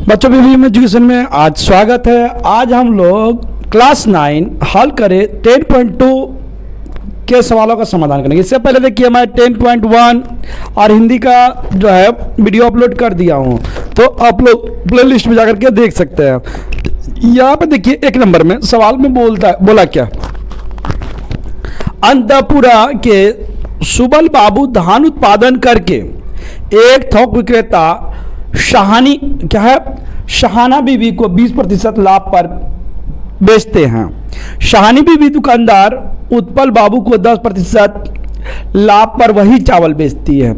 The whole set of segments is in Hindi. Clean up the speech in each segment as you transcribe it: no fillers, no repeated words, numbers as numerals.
बच्चों बीबीएम एजुकेशन में आज स्वागत है। आज हम लोग क्लास 9 हल करें 10.2 के सवालों का समाधान करेंगे। इससे पहले देखिए मैं 10.1 और हिंदी का जो है वीडियो अपलोड कर दिया हूँ, तो आप लोग प्ले लिस्ट में जाकर के देख सकते हैं। यहाँ पे देखिए एक नंबर में सवाल में बोला क्या, अंतपुरा के सुबल बाबू धान उत्पादन करके एक थोक विक्रेता शहाना बीवी को 20% लाभ पर बेचते हैं। शहानी बीवी दुकानदार उत्पल बाबू को 10% लाभ पर वही चावल बेचती है,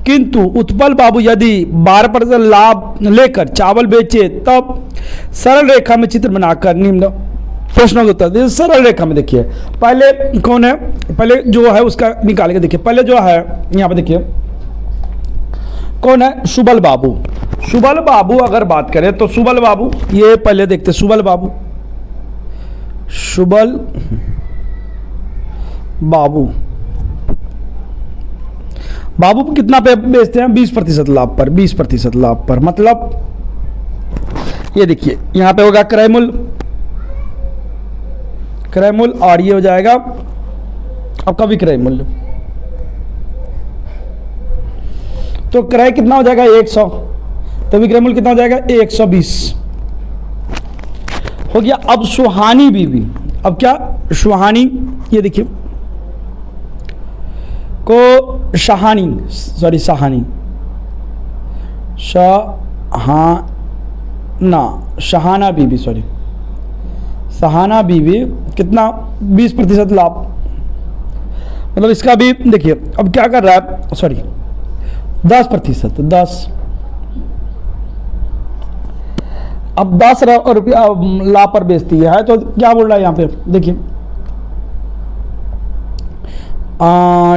किंतु उत्पल बाबू यदि 12% लाभ लेकर चावल बेचे तब सरल रेखा में चित्र बनाकर निम्न प्रश्नों के उत्तर। सरल रेखा में देखिए पहले कौन है, पहले जो है उसका निकालेंगे। देखिए पहले जो है यहाँ पे देखिए कौन है, सुबल बाबू। सुबल बाबू अगर बात करें तो सुबल बाबू, ये पहले देखते सुबल बाबू बाबू कितना पे बेचते हैं, 20% लाभ पर। 20% लाभ पर मतलब ये देखिए यहां पे होगा क्रय मूल्य और ये हो जाएगा आपका विक्रय मूल्य। तो क्रय कितना हो जाएगा 100, तो विक्रय मूल्य कितना हो जाएगा 120 हो गया। अब सुहानी बीवी, अब क्या सुहानी, ये देखिए को शहाना बीवी सहाना बीवी कितना 20% लाभ, मतलब इसका भी देखिए अब क्या कर रहा है, 10%, 10 अब 10 रुपया लाभ पर बेचती है। तो क्या बोल रहा है यहाँ पे देखिए,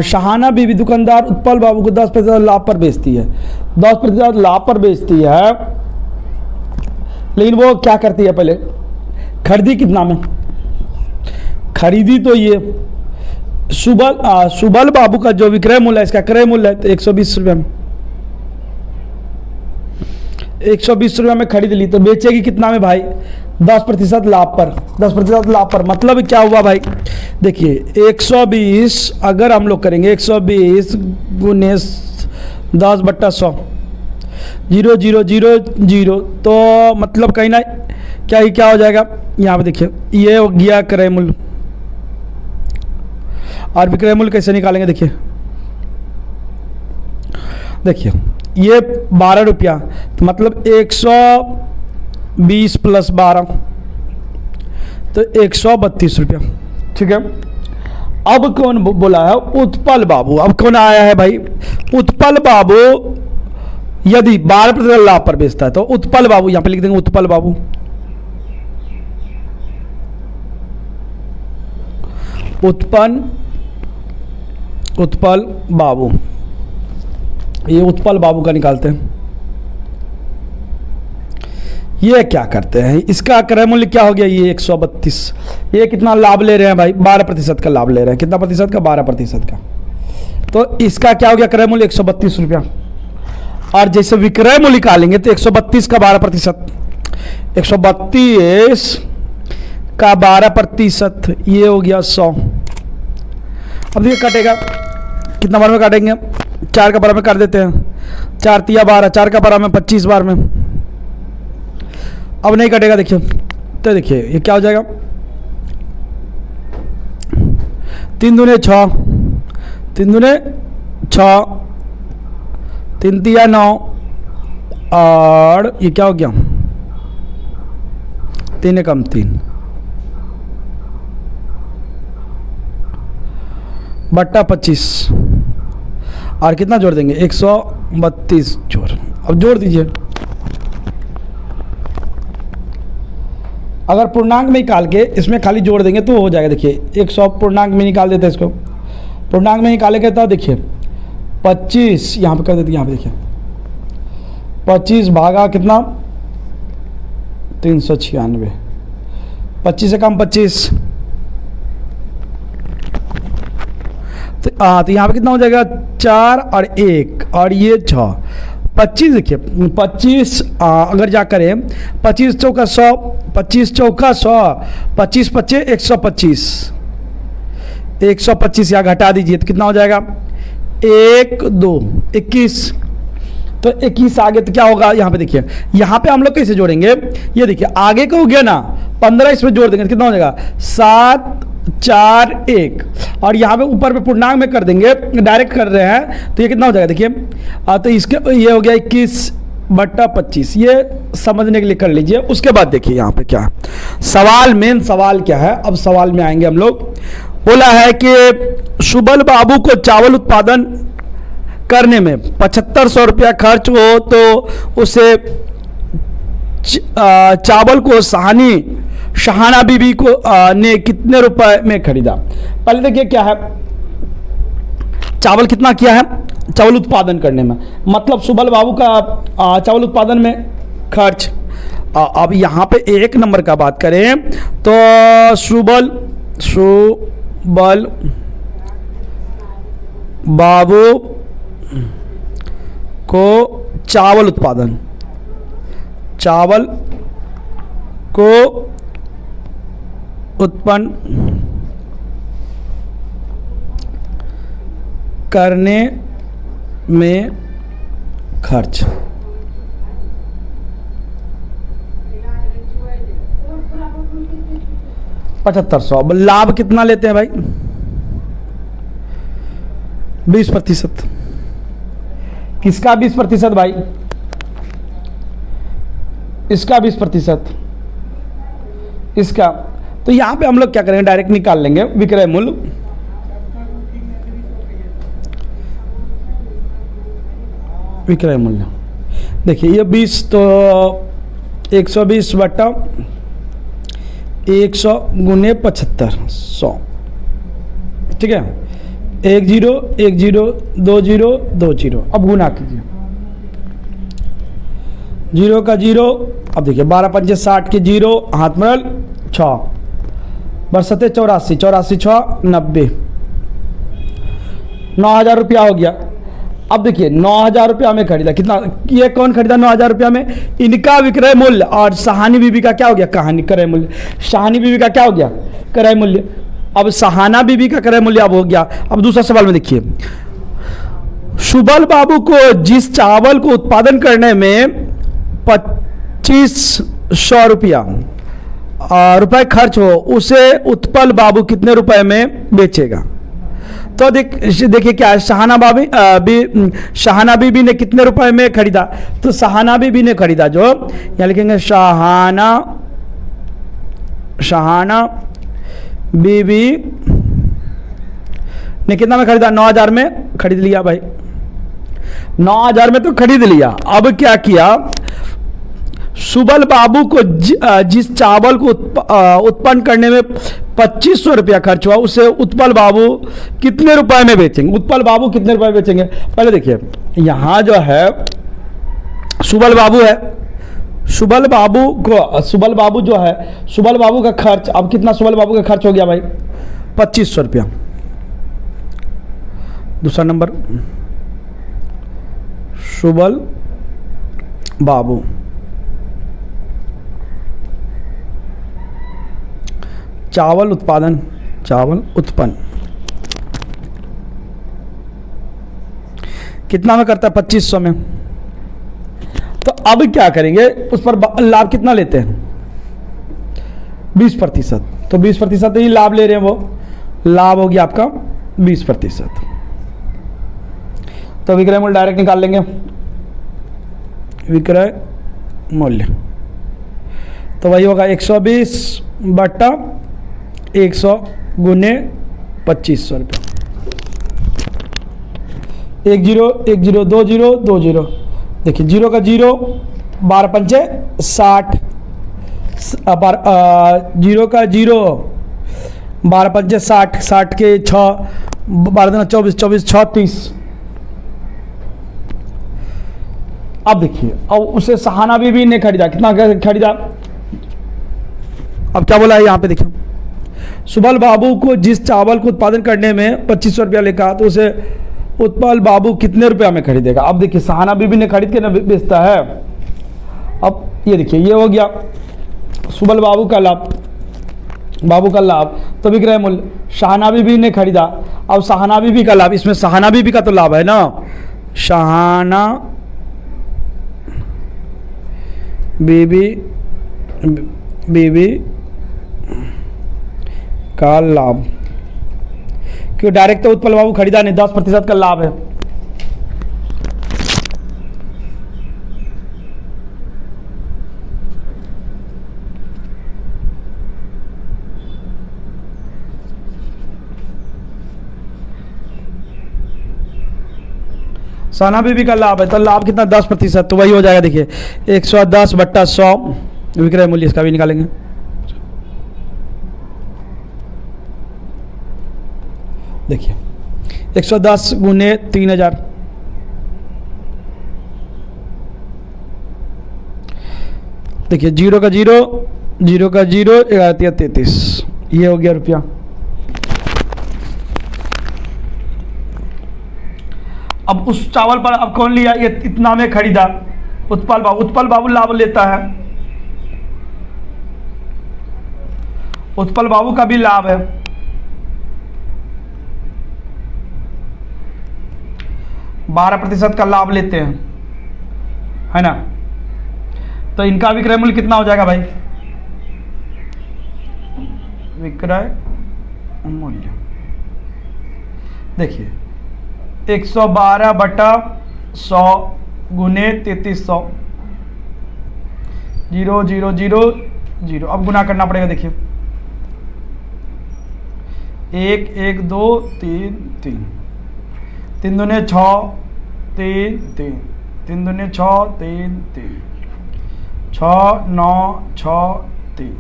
शहाना बीवी दुकानदार उत्पल बाबू को 10% लाभ पर बेचती है। 10% लाभ पर बेचती है, लेकिन वो क्या करती है, पहले खरीदी कितना में, खरीदी तो ये सुबल बाबू का जो विक्रय मूल्य है, इसका क्रय मूल्य है तो 120 रुपये में, 120 रुपये में खरीद ली, तो बेचेगी कितना में भाई, 10% लाभ पर। 10% लाभ पर मतलब क्या हुआ भाई, देखिए 120 अगर हम लोग करेंगे 120 गुने 10/100 0,000, तो मतलब कहीं ना क्या हो जाएगा, यहाँ पे देखिए ये हो गया क्रय मूल्य। और विक्रय मूल्य कैसे निकालेंगे, देखिए ये 12 रुपया, तो मतलब 120 + 12 तो 132 रुपया, ठीक है। अब कौन बोला है, उत्पल बाबू। अब कौन आया है भाई, उत्पल बाबू यदि 12% लाभ पर बेचता है तो उत्पल बाबू, यहां पे लिख देंगे उत्पल बाबू। उत्पल बाबू, ये उत्पल बाबू का निकालते हैं। ये क्या करते हैं, इसका क्रय मूल्य क्या हो गया, ये 132। ये कितना लाभ ले रहे हैं भाई, 12% का लाभ ले रहे हैं। कितना प्रतिशत का, 12% का। तो इसका क्या हो गया क्रय मूल्य 132 रुपया। और जैसे विक्रय मूल्य निकालेंगे तो 132 का 12%, 132 का 12%, ये हो गया 100। अब ये कटेगा कितना बार में काटेंगे, 4 का बार में काट देते हैं, 4 × 12, 4 का बार में 25 बार में। अब नहीं कटेगा देखिए, तो देखिए ये क्या हो जाएगा, 3 दूने 6, 3 दूने 6, 3 × 9 और ये क्या हो गया 3 कम 3 बट्टा 25 और कितना जोड़ देंगे 132 जोड़। अब जोड़ दीजिए, अगर पूर्णांक में निकाल के इसमें खाली जोड़ देंगे तो हो जाएगा। देखिए 100 पूर्णांक में निकाल देते हैं, इसको पूर्णांक में निकालेंगे तो देखिए 25 यहाँ पे कर देते, यहाँ पे देखिए 25 भागा कितना 396, 25 से कम 25, तो यहाँ पे कितना हो जाएगा 4 और 1 और ये 6, 25 देखिए 25 अगर जा करें 25 चौका 100, 25 चौका 100, 25 पच्चे 125, 125 यहाँ घटा दीजिए तो कितना हो जाएगा 1 2 21। तो 21 आगे तो क्या होगा यहाँ पे देखिए, यहाँ पे हम लोग कैसे जोड़ेंगे, ये देखिए आगे का हो गया ना 15 इसमें जोड़ देंगे तो कितना हो जाएगा 7 4 1, और यहाँ पे ऊपर पे पूर्णांक में कर देंगे, डायरेक्ट कर रहे हैं तो ये कितना हो जाएगा देखिए तो इसके ये हो गया 21/25, ये समझने के लिए कर लीजिए। उसके बाद देखिए यहाँ पे क्या है सवाल, मेन सवाल क्या है, अब सवाल में आएंगे हम लोग। बोला है कि सुबल बाबू को चावल उत्पादन करने में 7500 रुपया खर्च हो तो उसे चावल को शहाना बीबी को ने कितने रुपए में खरीदा। पहले देखिए क्या है, चावल कितना किया है चावल उत्पादन करने में, मतलब सुबल बाबू का चावल उत्पादन में खर्च। अब यहाँ पे 1 नंबर का बात करें तो सुबल बाबू को चावल को उत्पन्न करने में खर्च 7500। लाभ कितना लेते हैं भाई 20%। किसका 20% भाई, इसका 20%, इसका। तो यहां पे हम लोग क्या करेंगे डायरेक्ट निकाल लेंगे विक्रय मूल्य। विक्रय मूल्य देखिए ये 20 तो 120 बटा 100 गुने 7500, ठीक है 1 0 1 0 2 0 2 0। अब गुना कीजिए 0 का 0, अब देखिए 12 पंचे 60 के 0 हाथ मरल 6 बरसते 84 84 6 90, 9000 रुपया हो गया। अब देखिए 9000 रुपया में खरीदा, कितना ये कौन खरीदा 9000 रुपया में, इनका विक्रय मूल्य, और सहानी बीबी का क्या हो गया कहानी क्रय मूल्य, सहानी बीबी का क्या हो गया क्रय मूल्य। अब सहाना बीबी का क्रय मूल्य अब हो गया। अब दूसरा सवाल में देखिए, सुबल बाबू को जिस चावल को उत्पादन करने में 2500 रुपए खर्च हो उसे उत्पल बाबू कितने रुपए में बेचेगा। तो देखिए क्या है, शहाना बीबी ने कितने रुपए में खरीदा, तो शहाना बीबी ने खरीदा जो यहाँ लिखेंगे शहाना बीबी ने कितना में खरीदा 9000 में खरीद लिया भाई, 9000 में तो खरीद लिया। अब क्या किया, सुबल बाबू को जिस चावल को उत्पन्न करने में 2500 रुपया खर्च हुआ उसे उत्पल बाबू कितने रुपए में बेचेंगे, उत्पल बाबू कितने रुपए में बेचेंगे। पहले देखिए यहां जो है सुबल बाबू है, सुबल बाबू जो है सुबल बाबू का खर्च, अब कितना सुबल बाबू का खर्च हो गया भाई 2500 रुपया। दूसरा नंबर सुबल बाबू चावल उत्पन्न कितना में करता है 2500 में। तो अब क्या करेंगे, उस पर लाभ कितना लेते हैं 20%। तो 20% ही लाभ ले रहे हैं, वो लाभ हो गया आपका 20%। तो विक्रय मूल्य डायरेक्ट निकाल लेंगे, विक्रय मूल्य तो वही होगा 120 बटा 100 गुने 2500 रुपये। 1 0 1 0 2 0 2 0, देखिए 0 का 0 12 पंचे 60, 0 का 0 12 पंचे 60, 60 के 6 12 दूना 24 24 36। अब देखिए अब उसे सहाना बीबी ने खरीदा, कितना खरीदा, अब क्या बोला है यहाँ पे देखिए, सुबल बाबू को जिस चावल को उत्पादन करने में 2500 रुपया लिखा तो उसे उत्पल बाबू कितने रुपया में खरीदेगा। अब देखिए सहाना बीबी ने खरीद के ना बेचता है। अब ये देखिए ये हो गया सुबल बाबू का लाभ, तो विक्रय मूल्य। शाहना बीबी ने खरीदा, अब सहाना बीबी का लाभ, इसमें सहाना बीबी का तो लाभ है ना, शाहना बीबी का लाभ, क्यों डायरेक्ट तो उत्पल बाबू खरीदा नहीं, 10% का लाभ है। सहाना बीबी का लाभ है तो लाभ कितना 10%, तो वही हो जाएगा। देखिए 110/100 विक्रय मूल्य इसका भी निकालेंगे। देखिए 110 गुने 3000, देखिए 0 का 0, 0 का 0, 11-33, ये हो गया रुपया। अब उस चावल पर अब कौन लिया, ये इतना में खरीदा उत्पल बाबू लाभ लेता है, उत्पल बाबू का भी लाभ है। बारह प्रतिशत का लाभ लेते हैं, है ना, तो इनका विक्रय मूल्य कितना हो जाएगा भाई, विक्रय मूल्य देखिए 112/100 गुने 3300, 0 0 0 0, अब गुना करना पड़ेगा। देखिए 1 1 2 3 3, 3 दूने 6 3 3, 3 दूने 6 3 3, 6 9 6 3,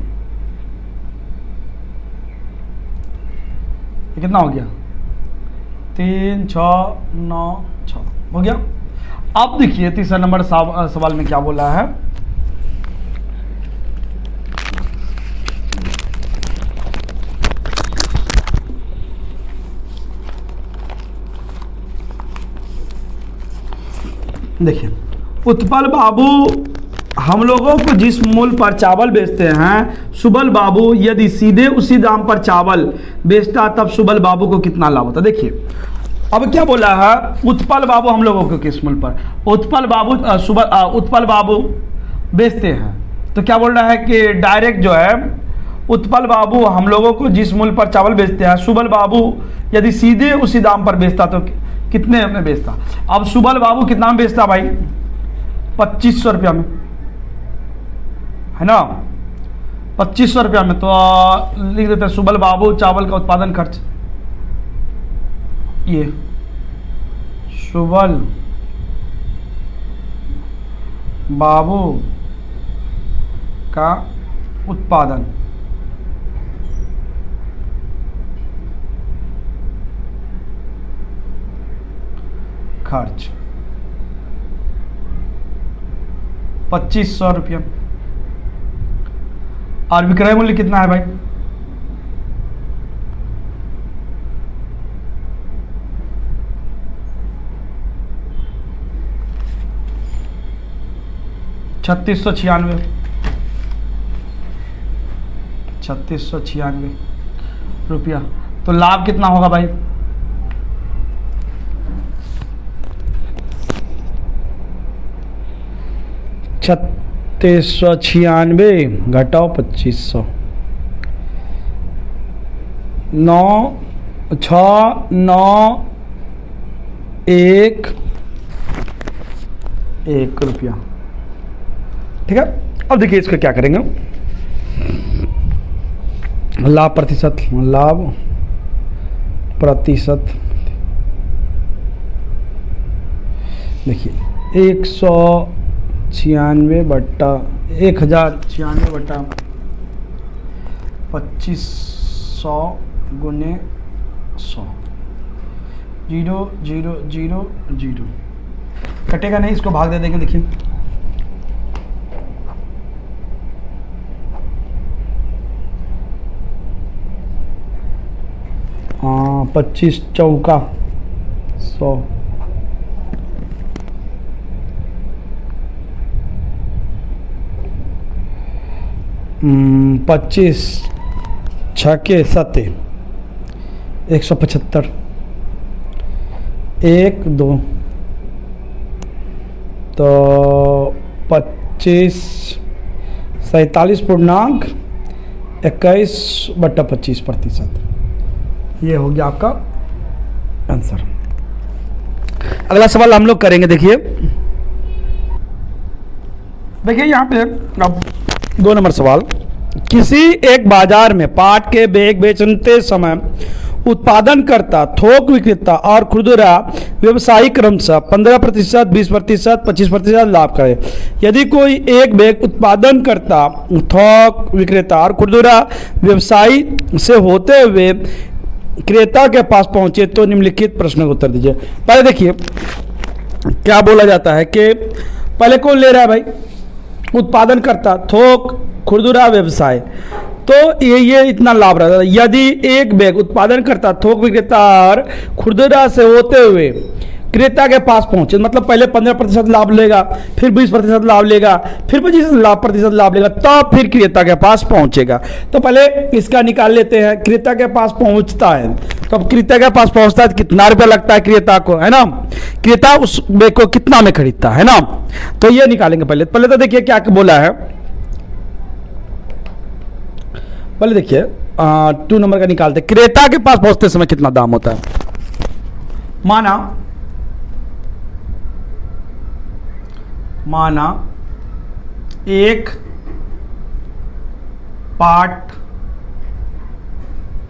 ये कितना हो गया 3 6 9 6 हो गया। अब देखिए तीसरा नंबर सवाल में क्या बोला है, देखिए उत्पल बाबू हम लोगों को जिस मूल्य पर चावल बेचते हैं, सुबल बाबू यदि सीधे उसी दाम पर चावल बेचता तब सुबल बाबू को कितना लाभ होता। देखिए अब क्या बोला है, उत्पल बाबू हम लोगों को किस मूल्य पर, उत्पल बाबू बेचते हैं, तो क्या बोल रहा है कि डायरेक्ट जो है उत्पल बाबू हम लोगों को जिस मूल्य पर चावल बेचते हैं, सुबल बाबू यदि सीधे उसी दाम पर बेचता तो कितने में बेचता। अब सुबल बाबू कितना में बेचता भाई, 2500 रुपया में, है ना, 2500 रुपया में, तो लिख देते हैं सुबल बाबू चावल का उत्पादन खर्च, ये सुबल बाबू का उत्पादन खर्च 2500 रुपया, और विक्रय मूल्य कितना है भाई, $3696 रुपया, तो लाभ कितना होगा भाई, $3696 घटाओ 2500, 9,691 रुपया। ठीक है, अब देखिए इसका क्या करेंगे, लाभ प्रतिशत, देखिए 1096/2500 गुने 100, 0 0 0 0, कटेगा नहीं, इसको भाग दे देंगे। देखिए हाँ 25 चौका 100 25 छके 7 175 1 2 तो 25 47.21/25%। ये हो गया आपका आंसर। अगला सवाल हम लोग करेंगे। देखिए यहाँ पे अब 2 नंबर सवाल, किसी एक बाजार में पाट के बैग बेचते समय उत्पादनकर्ता, थोक विक्रेता और खुदरा व्यवसायी क्रमशः 15%, 20%, 25% लाभ करे। यदि कोई एक बैग उत्पादनकर्ता, थोक विक्रेता और खुदरा व्यवसायी से होते हुए क्रेता के पास पहुंचे तो निम्नलिखित प्रश्न का उत्तर दीजिए। पहले देखिए क्या बोला जाता है कि पहले कौन ले रहा है भाई? उत्पादनकर्ता, थोक, खुदरा व्यवसाय। तो ये इतना लाभ रहता है। यदि एक बैग उत्पादनकर्ता, थोक विक्रेता और खुदरा से होते हुए क्रेता के पास पहुंचे, मतलब पहले 15% लाभ लेगा, फिर 20% लाभ लेगा, फिर 25% लाभ लेगा, तब फिर क्रेता के पास पहुंचेगा। तो पहले इसका निकाल लेते हैं। क्रेता के पास पहुंचता है, तो अब क्रेता के पास पहुंचता है कितना रुपया लगता है क्रेता को, है ना? क्रेता उस बैग को कितना में खरीदता है ना? तो ये निकालेंगे। पहले तो देखिए क्या बोला है। पहले देखिए 2 नंबर का निकालते। क्रेता के पास पहुंचते समय कितना दाम होता है? माना एक पाट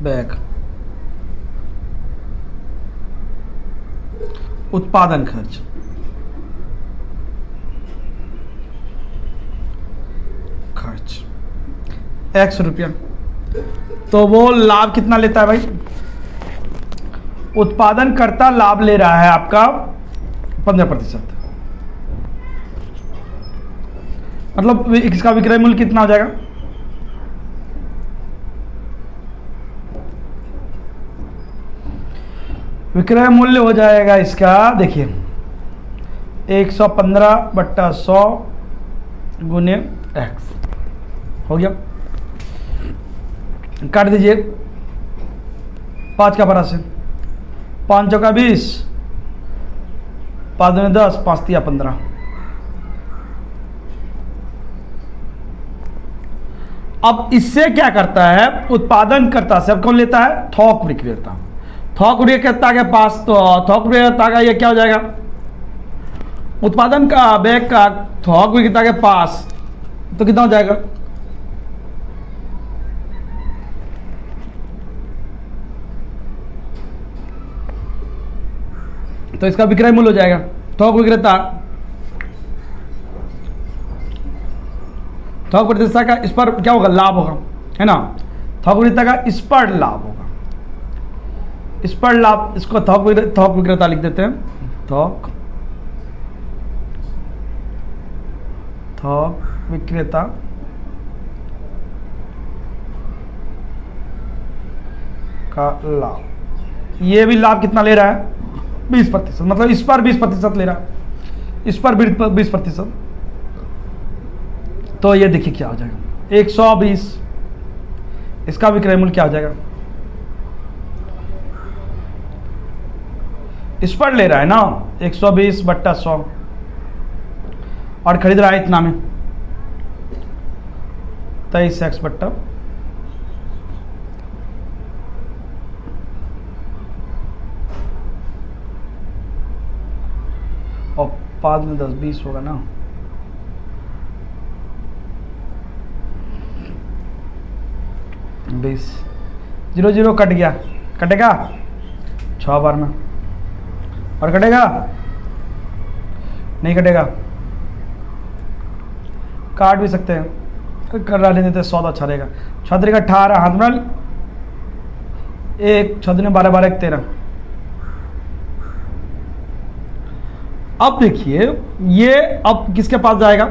बैग उत्पादन खर्च X रुपया, तो वो लाभ कितना लेता है भाई? उत्पादनकर्ता लाभ ले रहा है आपका 15%, मतलब इसका विक्रय मूल्य कितना हो जाएगा? विक्रय मूल्य हो जाएगा इसका, देखिए 115/100 गुने x हो गया। काट दीजिए 5 का बरा से, 5 चौका 20, 5 दूनी 10, 5 तिया 15। अब इससे क्या करता है? उत्पादन करता से अब कौन लेता है? थोक विक्रेता। थोक विक्रेता के पास, तो थोक विक्रेता का ये क्या हो जाएगा? उत्पादन का बैग का थोक विक्रेता के पास तो कितना हो जाएगा? तो इसका विक्रय मूल्य हो जाएगा। थोक विक्रेता का इस पर क्या होगा? लाभ होगा, है ना? थोक विक्रेता का इस पर लाभ होगा, इस पर लाभ। इसको थोक विक्रेता लिख देते हैं। थोक विक्रेता का लाभ। ये भी लाभ कितना ले रहा है? 20%, मतलब इस पर 20% ले रहा है, इस पर 20%। तो ये देखिए क्या हो जाएगा? 120। इसका विक्रय मूल्य क्या हो जाएगा? इस पर ले रहा है ना 120/100 और खरीद रहा है इतना में 23x/, और 5 में 10 20 होगा ना। बीस 0 0 कट गया, कटेगा 6 बार में, और कटेगा नहीं कटेगा, काट भी सकते हैं, कर रहा लेते 100 तो अच्छा रहेगा। 6 का 18 हाथ में 1 6 12 12 1 13। अब देखिए ये अब किसके पास जाएगा?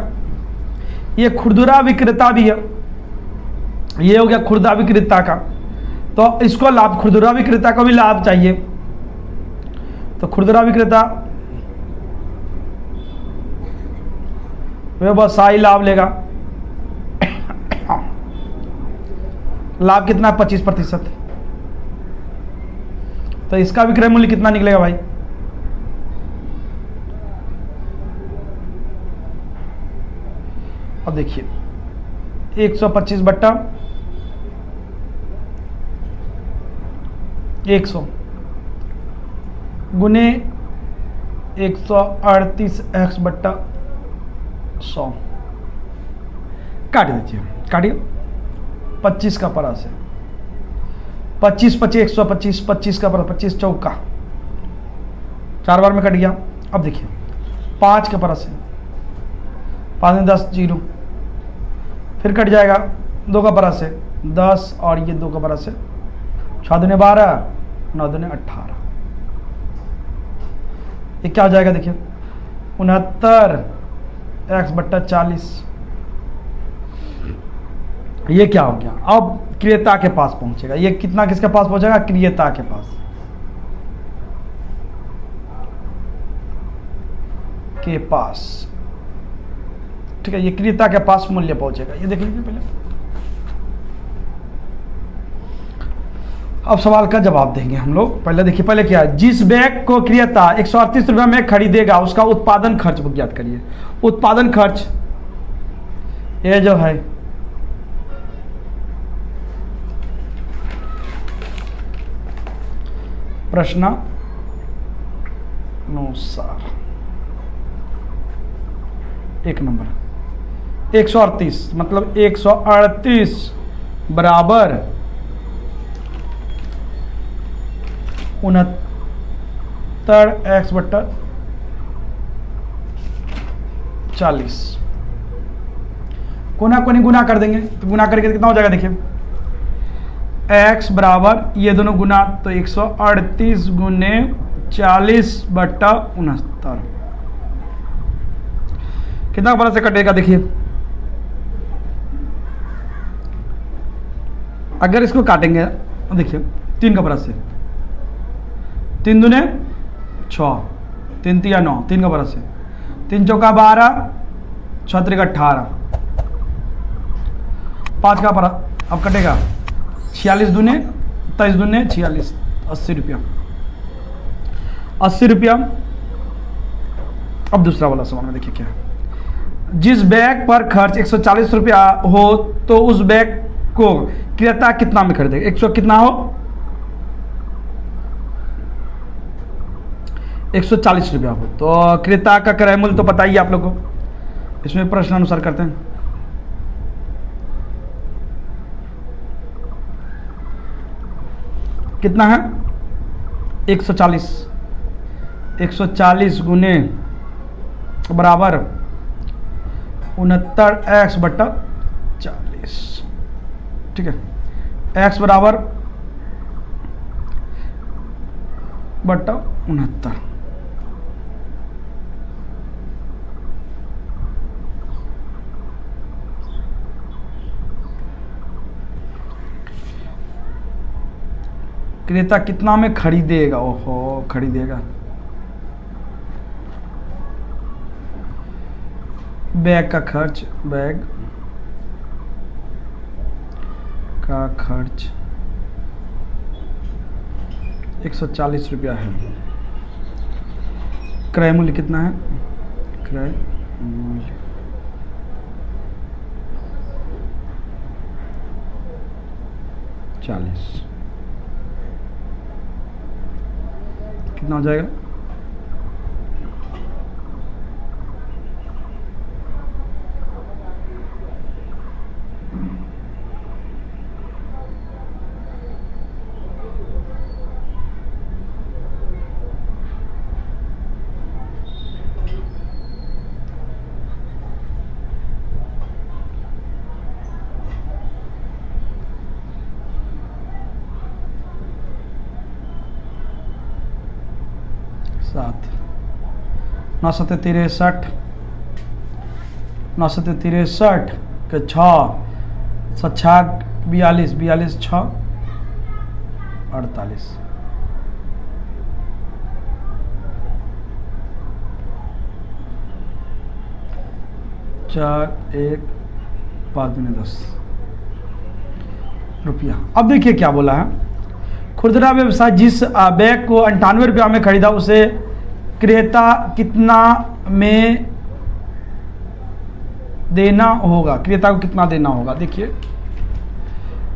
ये खुदरा विक्रेता भी है, ये हो गया खुदरा विक्रेता का, तो इसको लाभ, खुदरा विक्रेता को भी लाभ चाहिए, तो खुदरा विक्रेता व्यवसायी लाभ लेगा। लाभ कितना है? 25%। तो इसका विक्रय मूल्य कितना निकलेगा भाई? अब देखिए 125 बट्टा 100 गुने 138x बट्टा 100 काट दीजिए, काटिए 25 का परा से 25 25 125 25 का परा 25 चौका 4 बार में कट गया। अब देखिए 5 के परा से 5 में 10 जीरो, फिर कट जाएगा 2 का परा से 10 और ये 2 का परा से 6 दूने 12 9 दूने 18। ये क्या हो जाएगा? देखिए 69x बट्टा 40। ये क्या हो गया? अब क्रेता के पास पहुंचेगा। ये कितना किसके पास पहुंचेगा? क्रेता के पास। के पास, ठीक है, ये क्रेता के पास मूल्य पहुंचेगा। ये देख लीजिए पहले। अब सवाल का जवाब देंगे हम लोग। पहले देखिए, पहले क्या है? जिस बैग को क्रेता 138 रुपये में खरीदेगा उसका उत्पादन खर्च ज्ञात करिए। उत्पादन खर्च ये जो है प्रश्नानुसार 1 नंबर 138 मतलब 138 बराबर 69x बट्टा 40। कोना कोनी गुना कर देंगे तो गुना करके कितना हो जाएगा? देखिए x बराबर ये दोनों गुना तो 138 गुने 40 बट्टा 69 कितना बड़ा से कटेगा? देखिए अगर इसको काटेंगे देखिए 3 का बड़ा से 3 दूने 6 3 तिया 9 3 का बड़ा से 3 चौका 12 6 त्रिक 18 5 का बड़ा अब कटेगा 46 दूने 23 दूने 46 80 रुपया 80 रुपया। अब दूसरा वाला सवाल में देखिए क्या है? जिस बैग पर खर्च 140 रुपया हो तो उस बैग को क्रेता कितना में खरीदेगा? 100 कितना हो? 140 रुपया हो तो क्रेता का क्रय मूल्य तो पता ही आप लोग को। इसमें प्रश्न अनुसार करते हैं। कितना है? 140 140 गुने बराबर 69x बट्टा 40, ठीक है। x बराबर बट्टा 69। क्रेता कितना में खरीदेगा? ओहो खरीदेगा बैग का खर्च, बैग का खर्च 140 रुपया है। क्रय मूल्य कितना है? क्रय मूल्य 40 कितना हो जाएगा? सात 9 सत्ते 63 9 सत्ते 63 के 6 7 42 42 6 48 4 1 5 दूनी 10 रुपया। अब देखिए क्या बोला है, खुदरा व्यवसाय जिस बैग को 98 रुपया में खरीदा उसे क्रेता कितना में देना होगा, क्रेता को कितना देना होगा। देखिए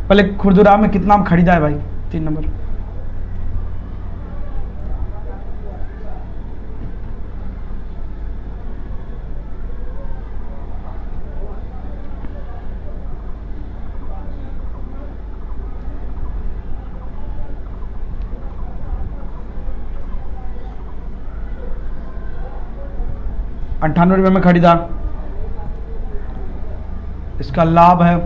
पहले खुदरा में कितना में खरीदा है भाई, 3 नंबर। ₹98 में खरीदा, इसका लाभ है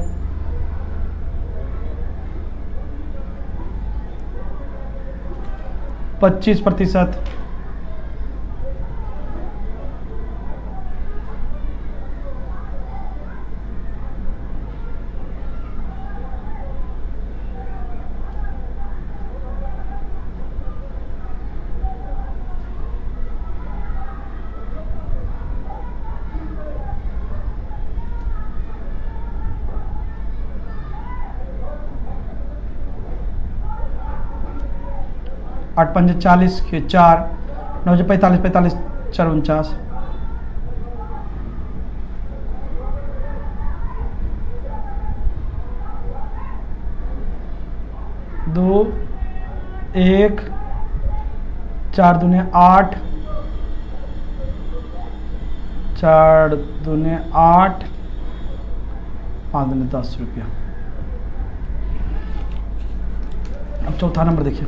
25%। आठ 5 40 के 4 9 45 45 4 49 2 1 4 दूने 8 4 दूने 8 5 दूने 10 रुपया। अब चौथा नंबर देखिए,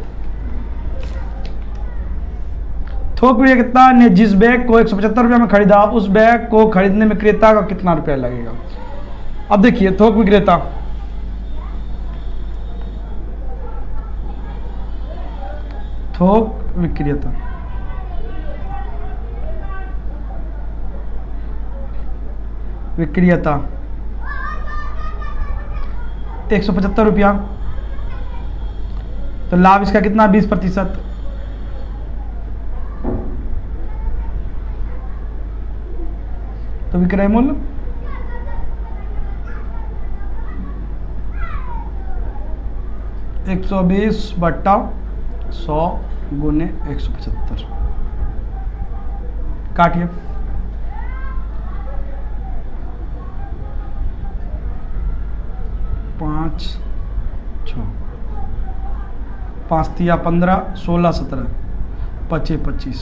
थोक विक्रेता ने जिस बैग को 175 रुपये में खरीदा उस बैग को खरीदने में क्रेता का कितना रुपया लगेगा। अब देखिए थोक विक्रेता, थोक विक्रेता विक्रेता 175 रुपया, तो लाभ इसका कितना 20%। तो विक्रय मूल्य 120/100 गुने 175 काटिए। पाँच 3 15 16 17 25 25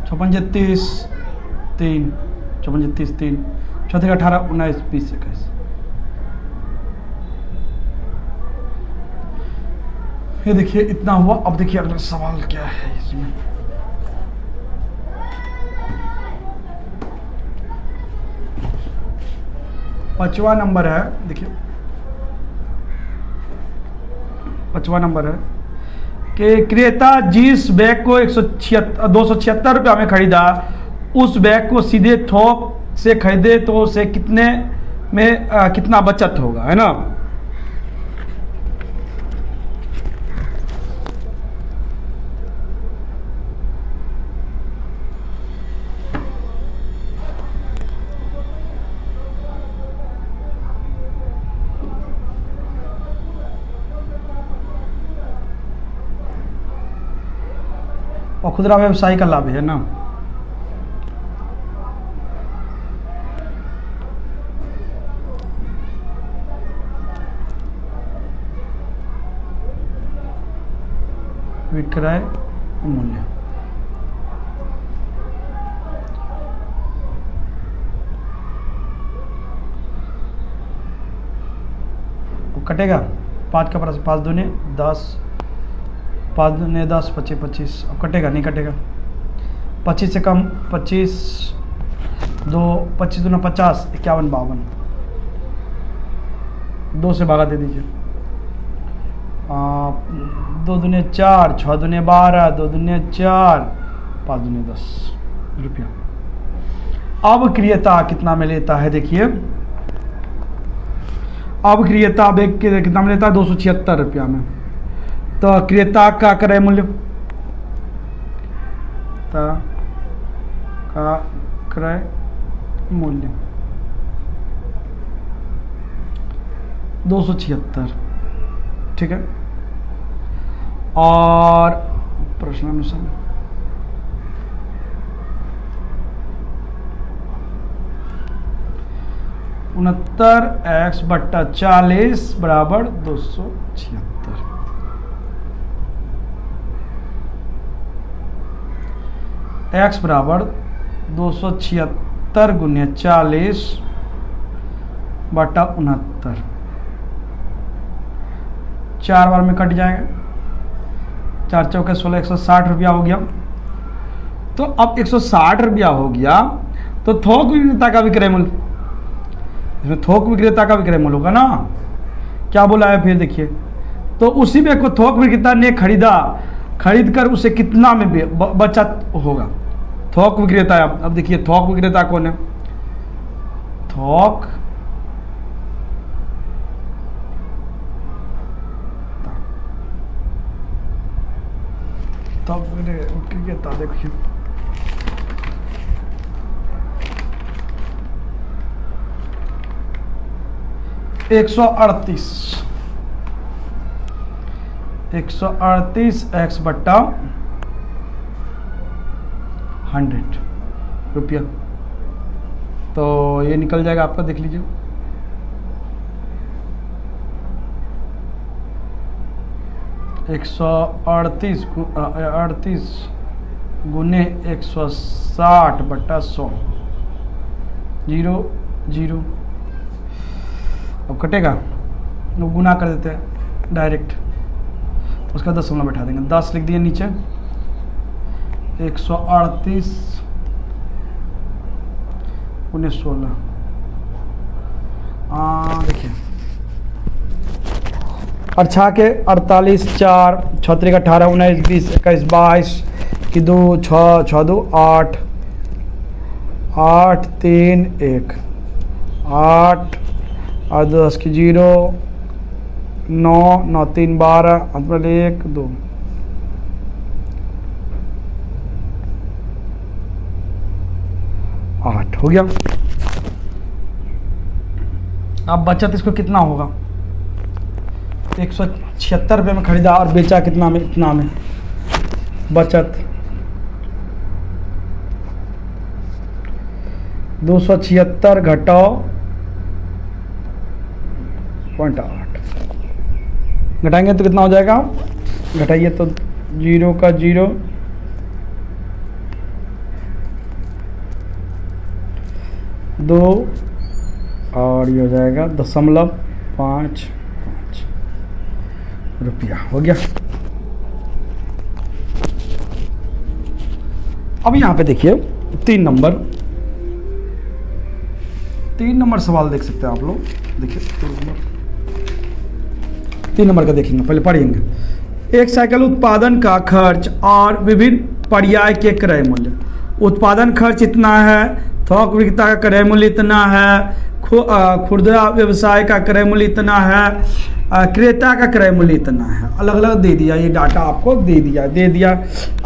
56 30 3 54 30 3 34 18 19 20 21। ये देखिए इतना हुआ। अब देखिए अगला सवाल क्या है इसमें। पांचवा नंबर है, देखिए पांचवा नंबर है कि क्रेता जिस बैग को 276 रुपया में खरीदा उस बैग को सीधे थोक से खरीदे तो उसे कितने में कितना बचत होगा, है ना। और खुदरा व्यवसाय का लाभ है ना। विक्रय मूल्य कटेगा 5 का 5 दूने 10 5 दूने 10 25 25। अब कटेगा नहीं कटेगा। 25 से कम 25 2 25 दूना 50 51 52 2 से भागा दे दीजिए। 2 दूने 4 6 दूने 12 2 दूने 4 5 दूने 10 रुपया। अब क्रियता कितना में लेता है, देखिए अब क्रियता बैग कितना में लेता है 276 रुपया में। तो क्रेता का क्रय मूल्य का क्रय मूल्य 276, ठीक है। और प्रश्नानुसार 69x/40 बराबर 276। x बराबर 276 गुने 40/69, 4 बार में कट जाएगा, 4 चौके 16, 160 रुपया हो गया। तो अब 160 रुपया हो गया, तो थोक विक्रेता का विक्रय मूल्य, इसमें थोक विक्रेता का विक्रय मूल्य होगा ना। क्या बोला है फिर देखिए, तो उसी में को थोक विक्रेता ने खरीद कर उसे कितना में बचत होगा। थोक विक्रेता, अब देखिए थोक विक्रेता कौन है, थोक विक्रेता, देखिए 138 x/100 रुपया, तो ये निकल जाएगा आपका, देख लीजिए 138 गुने 160/100, 0 0। अब कटेगा, लोग गुना कर देते हैं डायरेक्ट, उसका 10 बैठा देंगे, 10 लिख दिए नीचे, 138 गुने 16, देखिए 8 के 48, 4 6 18 19 20 21 22 की 2 6 6 2 8 8 3 1 8 और 10 की 0 9 9 3 12 1 2 8 हो गया। अब बचत इसको कितना होगा, 176 रुपये में खरीदा और बेचा कितना में, इतना में। बचत 276 घटाओ 0.8, घटाएंगे तो कितना हो जाएगा, घटाइए तो 0 का 0 2 और ये हो जाएगा 0.55 रुपया हो गया। अब यहाँ पे देखिए 3 नंबर सवाल देख सकते हैं आप लोग। देखिए 3 नंबर का देखेंगे, पहले पढ़ेंगे। एक साइकिल उत्पादन का खर्च और विभिन्न पर्याय के क्रय मूल्य। उत्पादन खर्च इतना है, थोक विक्रेता का क्रय मूल्य इतना है, खुदरा व्यवसाय का क्रय मूल्य इतना है, क्रेता का क्रय मूल्य इतना है। अलग अलग दे दिया, ये डाटा आपको दे दिया।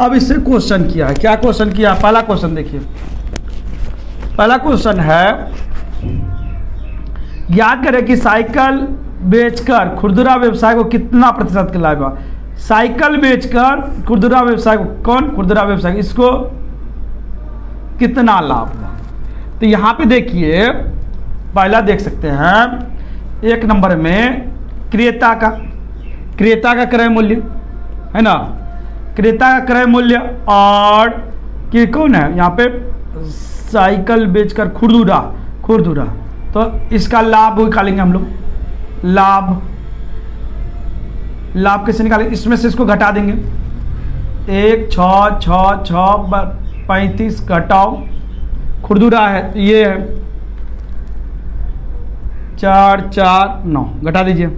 अब इससे क्वेश्चन किया है, क्या क्वेश्चन किया, पहला क्वेश्चन देखिए। पहला क्वेश्चन है, याद करें कि साइकिल बेचकर खुदरा व्यवसाय को कितना प्रतिशत का लाभ हुआ। साइकिल बेचकर खुदरा व्यवसाय को, कौन खुदरा व्यवसाय, इसको कितना लाभ हुआ। तो यहाँ पे देखिए पहला देख सकते हैं, 1 नंबर में क्रेता का क्रय मूल्य है ना, क्रेता का क्रय मूल्य, और कि कौन है यहाँ पे, साइकिल बेचकर खुदरा, तो इसका लाभ निकालेंगे हम लोग। लाभ कैसे निकालेंगे, इसमें से इसको घटा देंगे, 1 6 6 6 35 घटाओ खुदरा है, ये है 4 4 9, घटा दीजिए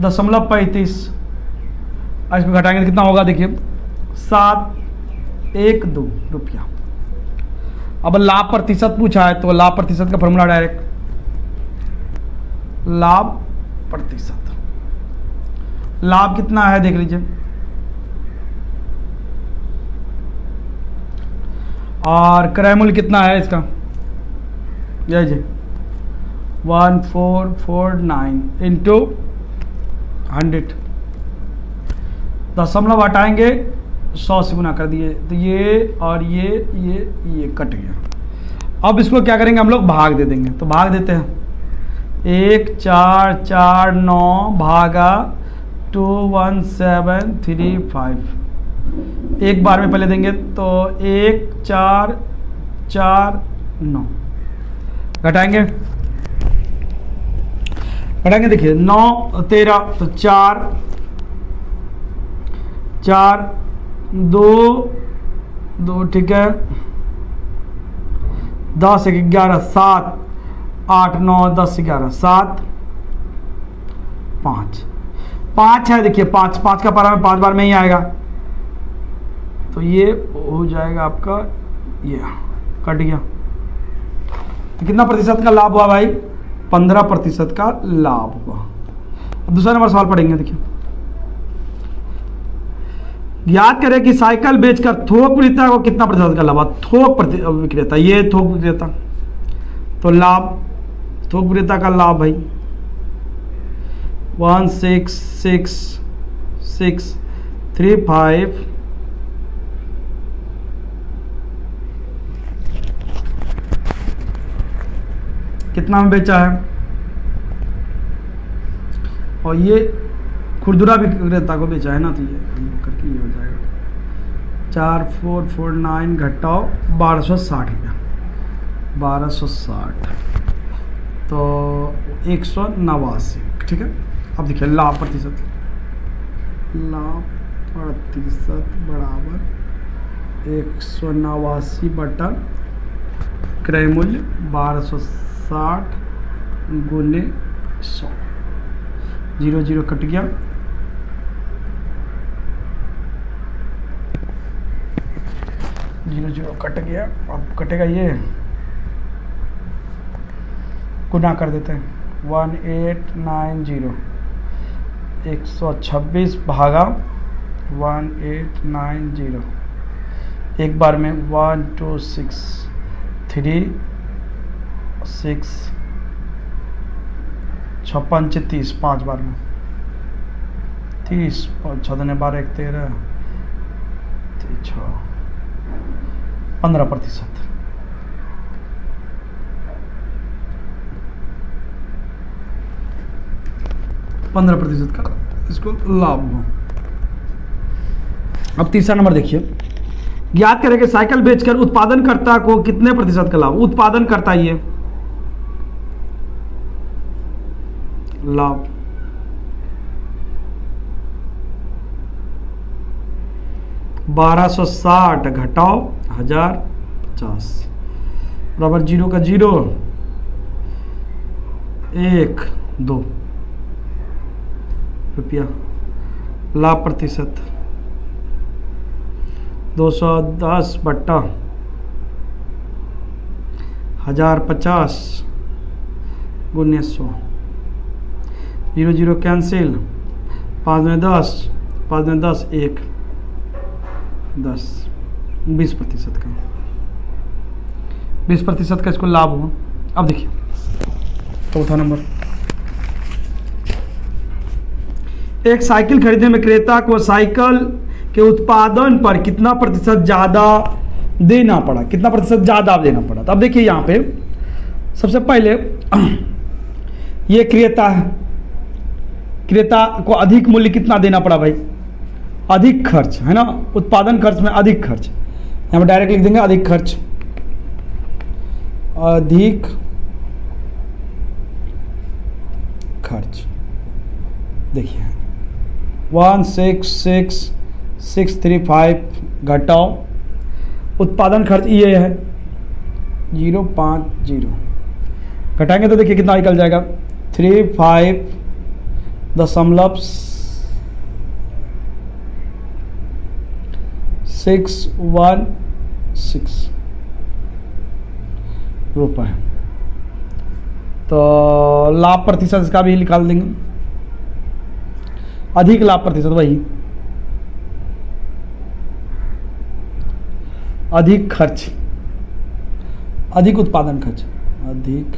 0.35, इसको घटाएंगे तो कितना होगा, देखिए 712 रुपया। अब लाभ प्रतिशत पूछा है, तो लाभ प्रतिशत का फॉर्मूला डायरेक्ट, लाभ प्रतिशत, लाभ कितना है देख लीजिए, और क्रय मूल्य कितना है इसका ये जी 1449 इंटू 100, दशमलव हटाएंगे 100 से गुना कर दिए तो ये और ये कट गया। अब इसको क्या करेंगे हम लोग, भाग दे देंगे। तो भाग देते हैं, 1449 भागा 21735, एक बार में पहले देंगे तो 1449 घटाएंगे देखिए 9 13 तो 4 2 2 ठीक है, 10 1 11 7 8 9 10 11 7 5 है। देखिए 5 का पारा में 5 बार में ही आएगा तो ये हो जाएगा आपका, ये कट गया। तो कितना प्रतिशत का लाभ हुआ भाई, 15% का लाभ हुआ। अब दूसरा नंबर सवाल पढ़ेंगे। देखिए, याद करें कि साइकिल बेचकर थोक विक्रेता को कितना प्रतिशत का लाभ, थोक विक्रेता, ये थोक विक्रेता, तो लाभ थोक विक्रेता का लाभ भाई 16635 कितना में बेचा है, और ये खुरदुरा विक्रेता को बेचा है ना, तो ये करके ये हो जाएगा 4449 घटाओ 1260 रुपया, 1260 तो 189। ठीक है, अब देखिए लाभ प्रतिशत बराबर 189 बटा क्रय मूल्य 1260 गुने 100, 0 0 कट गया, अब कटेगा ये, गुना कर देते हैं 1890 126 भागा 1890, एक बार में 1263 6 56 30, 5 बार में 30 6 12 1 13 15%। का इसको लाभ हो। अब तीसरा नंबर देखिए, ज्ञात करें कि साइकिल बेचकर उत्पादनकर्ता को कितने प्रतिशत का लाभ, उत्पादनकर्ता ये लाभ 1260 घटाओ 1050 बराबर 0 का 0 1 2 रुपया। लाभ प्रतिशत 210 बट्टा 1050 गुने 100, 0 0 कैंसिल, 5 में 10 1 10, 20% का 20% का इसको लाभ हुआ। अब देखिए चौथा नंबर, एक साइकिल खरीदने में क्रेता को साइकिल के उत्पादन पर कितना प्रतिशत ज़्यादा देना पड़ा, कितना प्रतिशत ज़्यादा देना पड़ा। तो अब देखिए यहाँ पे सबसे पहले ये क्रेता है, क्रेता को अधिक मूल्य कितना देना पड़ा भाई, अधिक खर्च है ना, उत्पादन खर्च में अधिक खर्च, यहाँ पे डायरेक्ट लिख देंगे अधिक खर्च, अधिक खर्च। देखिए 16635 घटाओ उत्पादन खर्च ये है 050, घटाएंगे तो देखिए कितना निकल जाएगा 35.616 रुपये। तो लाभ प्रतिशत इसका भी निकाल देंगे, अधिक लाभ प्रतिशत वही अधिक खर्च, अधिक उत्पादन खर्च अधिक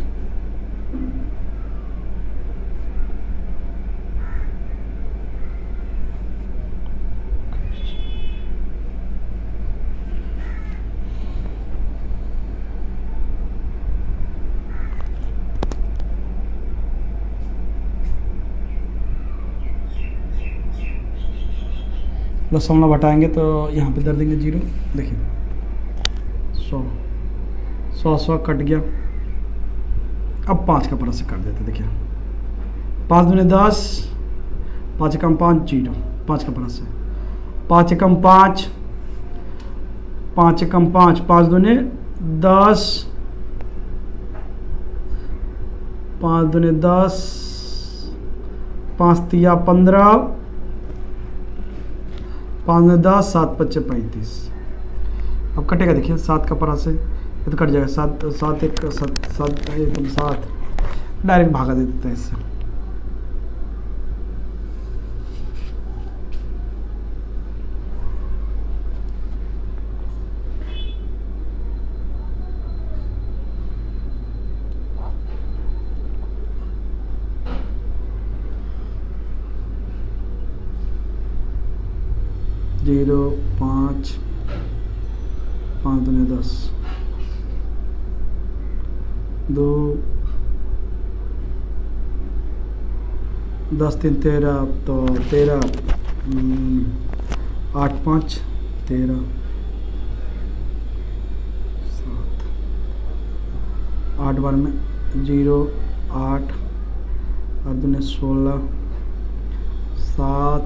दशमलव हटाएंगे तो यहाँ पे दर देंगे 0। देखिए 100 कट गया। अब 5 का परत से कर देते। देखिए 5 दूने 10, 5 एकम 5 0, 5 का परत से 5 एकम 5, 5 एकम 5, 5 दूने 10, 5 दूने 10, 5 तिया 15, 5 में 10, 7 पच्चे 35। अब कटेगा। देखिए 7 का परा से ये तो कट जाएगा। 7 1 7 एकदम 7 डायरेक्ट भागा दे देते हैं इससे। जीरो 5 5 दूने 10, 2 10 3 13, तो 13 8 5 13 7 8 बार में 0 8 8 दूने 16 7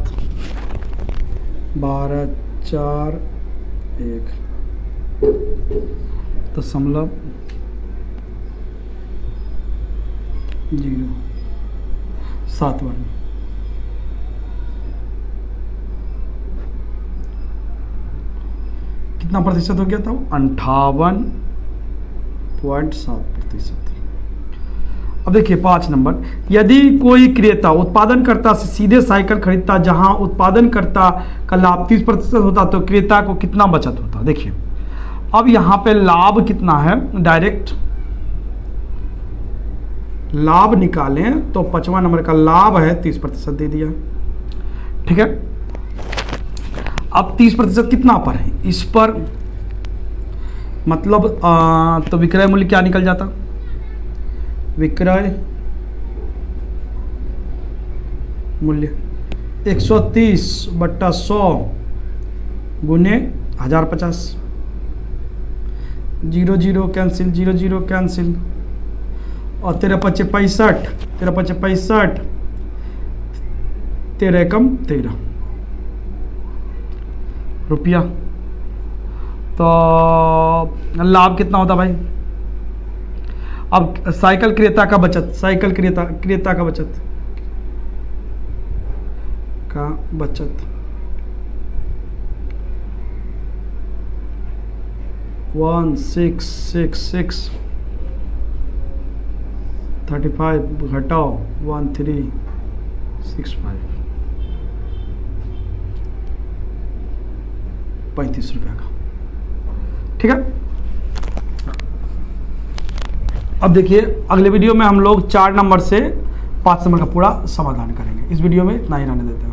12 4 1 दशमलव 0 7 बार में। कितना प्रतिशत हो गया था? 58.7%। अब देखिए 5 नंबर, यदि कोई क्रेता उत्पादनकर्ता से सीधे साइकिल खरीदता जहां उत्पादनकर्ता का लाभ 30% होता तो क्रेता को कितना बचत होता? देखिए अब यहां पे लाभ कितना है, डायरेक्ट लाभ निकालें तो 5वां नंबर का लाभ है 30% दे दिया। ठीक है, अब 30% कितना पर है? इस पर मतलब तो विक्रय मूल्य क्या निकल जाता? विक्रय मूल्य 130/100 गुने 1050। 0 0 कैंसिल, 0 0 कैंसिल, और 13 5 65, 13 5 65, 13 एकम 13 रुपया। तो लाभ कितना होता भाई? अब साइकिल क्रेता का बचत, साइकिल क्रेता का बचत 1666 35 घटाओ 1365 35 रुपया का। ठीक है, अब देखिए अगले वीडियो में हम लोग 4 नंबर से 5 नंबर का पूरा समाधान करेंगे। इस वीडियो में इतना ही रहने देते हैं।